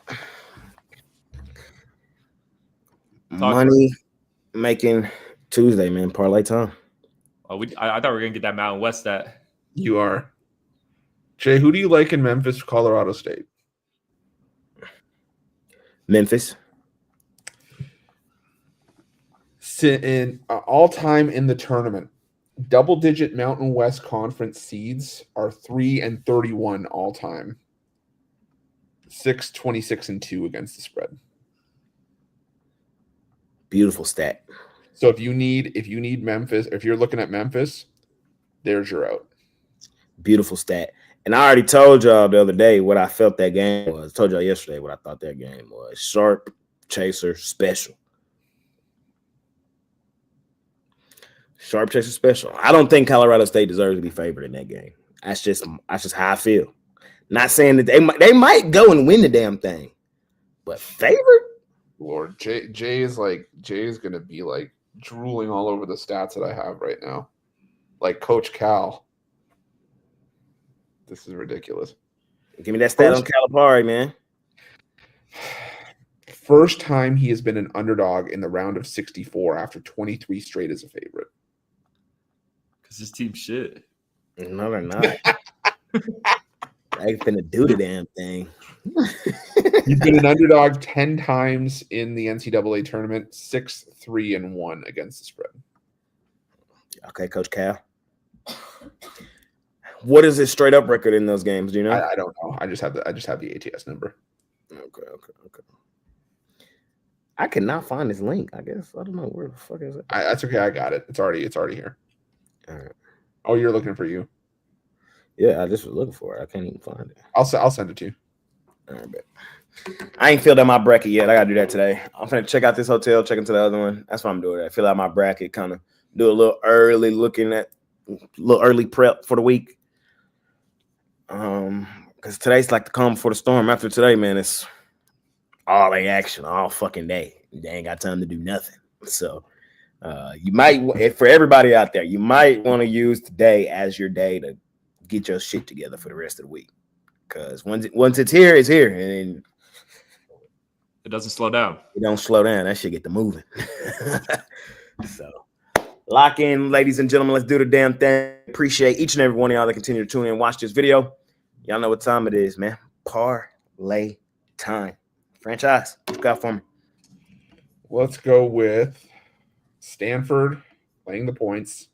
Money making Tuesday, man. Parlay time. Oh, I thought we were going to get that Mountain West stat. You are. Jay, who do you like in Memphis, Colorado State? Memphis. In all-time in the tournament, double-digit Mountain West Conference seeds are 3-31 all-time. 6-26-2 against the spread. Beautiful stat. So if you need Memphis, if you're looking at Memphis, there's your out. Beautiful stat. And I already told y'all the other day what I felt that game was. I told y'all yesterday what I thought that game was. Sharp, chaser, special. Sharp, chaser, special. I don't think Colorado State deserves to be favored in that game. That's just how I feel. Not saying that they might go and win the damn thing, but favored? Lord, Jay is gonna be like drooling all over the stats that I have right now, like Coach Cal. This is ridiculous. Give me that stat on Calipari, man. First time he has been an underdog in the round of 64 after 23 straight as a favorite. Because his team's shit. No, they're not. They're finna do the damn thing. He's been an underdog 10 times in the NCAA tournament, 6-3-1 against the spread. Okay, Coach Cal. What is his straight up record in those games? Do you know? I don't know. I just have the ATS number. Okay. I cannot find his link. I guess I don't know where the fuck is it. That's okay. I got it. It's already here. All right. Oh, you're looking for you? Yeah, I just was looking for it. I can't even find it. I'll send it to you. All right, bet. I ain't filled out my bracket yet. I gotta do that today. I'm gonna check out this hotel, check into the other one. That's what I'm doing. I fill out my bracket, kind of do a little early prep for the week. Because today's like the calm before the storm. After today, man, it's all day action all fucking day. They ain't got time to do nothing. So you might, for everybody out there, you might want to use today as your day to get your shit together for the rest of the week. Because once it's here, it's here. And it doesn't slow down. It don't slow down. That shit get to moving. So lock in, ladies and gentlemen. Let's do the damn thing. Appreciate each and every one of y'all that continue to tune in and watch this video. Y'all know what time it is, man. Parlay time. Franchise, what you got for me? Let's go with Stanford laying the points.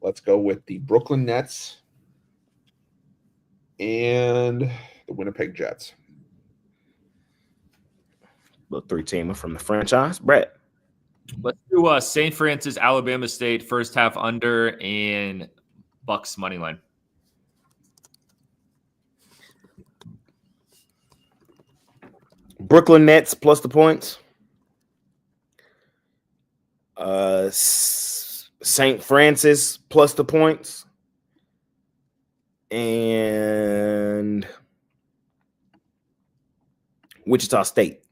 Let's go with the Brooklyn Nets and the Winnipeg Jets. Little 3-teamer from the franchise. Brett. Let's do St. Francis, Alabama State, first half under, and Bucks money line. Brooklyn Nets plus the points. St. Francis plus the points. and Wichita State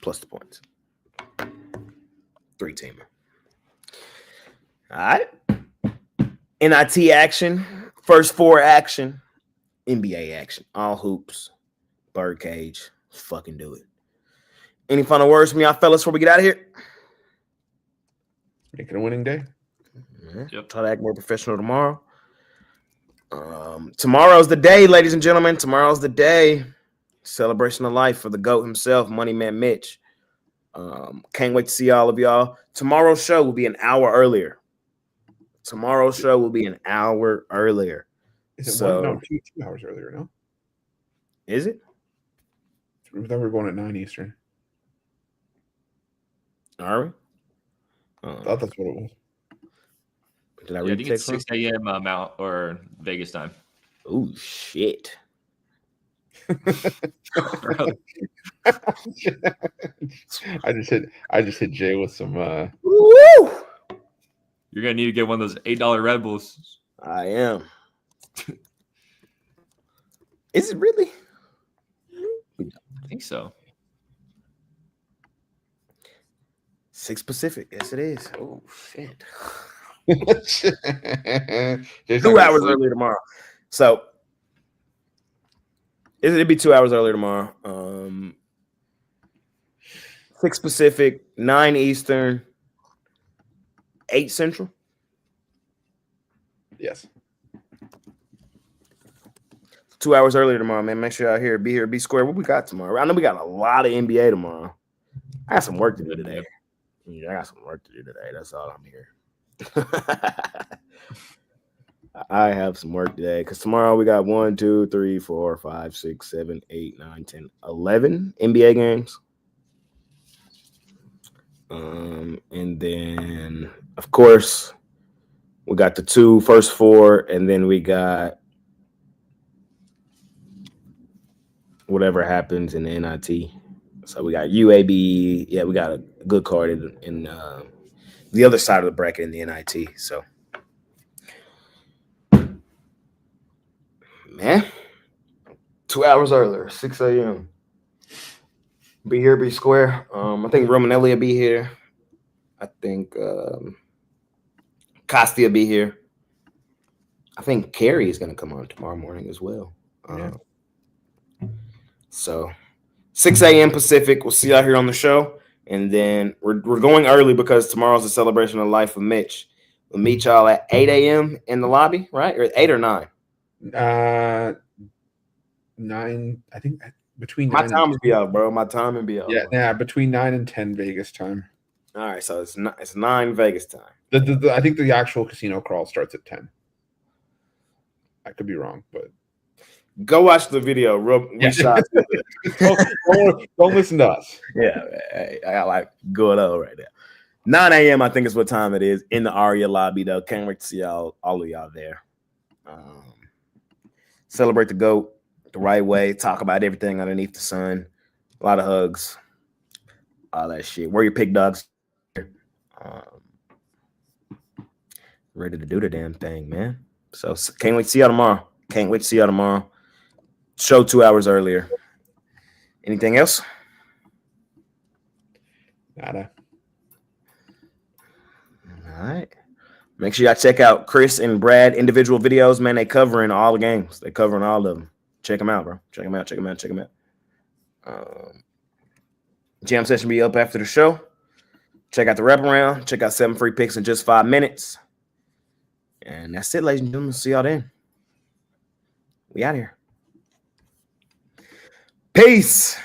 plus the points. 3-teamer. All right. NIT action, first four action, NBA action, all hoops, birdcage. Fucking do it. Any final words from y'all fellas before we get out of here? Make it a winning day. Yep. Try to act more professional tomorrow. Tomorrow's the day, ladies and gentlemen. Tomorrow's the day. Celebration of life for the GOAT himself, Money Man Mitch. Can't wait to see all of y'all. Tomorrow's show will be an hour earlier. Is it So, no, 2 hours earlier, no? Is it? We thought we were going at 9 Eastern. Are we? I thought that's what it was. Did I I read think the it's text 6 a.m. Mount or Vegas time. Oh shit. I just hit Jay with some Woo! You're gonna need to get one of those $8 Red Bulls. I am. Is it really? I think so. 6 Pacific. Yes, it is. Oh shit. 2 hours earlier tomorrow. So it'd be 2 hours earlier tomorrow. 6 Pacific, 9 Eastern, 8 Central. Yes. 2 hours earlier tomorrow, man. Make sure y'all here, be square. What we got tomorrow? I know we got a lot of NBA tomorrow. I got some work to do today. Yeah, I got some work to do today. That's all I'm here. I have some work today because tomorrow we got 1, 2, 3, 4, 5, 6, 7, 8, 9, 10, 11 NBA games. And then, of course, we got the first 4, and then we got whatever happens in the NIT. So we got UAB. Yeah, we got a good card in the other side of the bracket in the NIT. So, man, 2 hours earlier, 6 a.m. Be here, be square. I think Romanelli will be here. I think Costi will be here. I think Carrie is going to come on tomorrow morning as well. Yeah. So 6 a.m. Pacific. We'll see y'all here on the show. And then we're going early because tomorrow's a celebration of life of Mitch. We'll meet y'all at 8 a.m. in the lobby, right? Or 8 or 9? 9, I think between My 9 time will be out, bro. My time will be out. Yeah, between 9 and 10 Vegas time. All right, so it's 9 Vegas time. I think the actual casino crawl starts at 10. I could be wrong, but go watch the video. We shot. don't listen to us. Yeah, I got like going on right now. 9 a.m. I think is what time it is in the Aria lobby, though. Can't wait to see all of y'all there. Celebrate the GOAT the right way. Talk about everything underneath the sun. A lot of hugs. All that shit. Wear your pig dogs. Ready to do the damn thing, man. So can't wait to see y'all tomorrow. Show 2 hours earlier. Anything else? Nada. All right. Make sure y'all check out Chris and Brad individual videos, man. They covering all the games. They covering all of them. Check them out, bro. Check them out. Jam session be up after the show. Check out the wraparound. Check out 7 free picks in just 5 minutes. And that's it, ladies and gentlemen. See y'all then. We out here. Peace.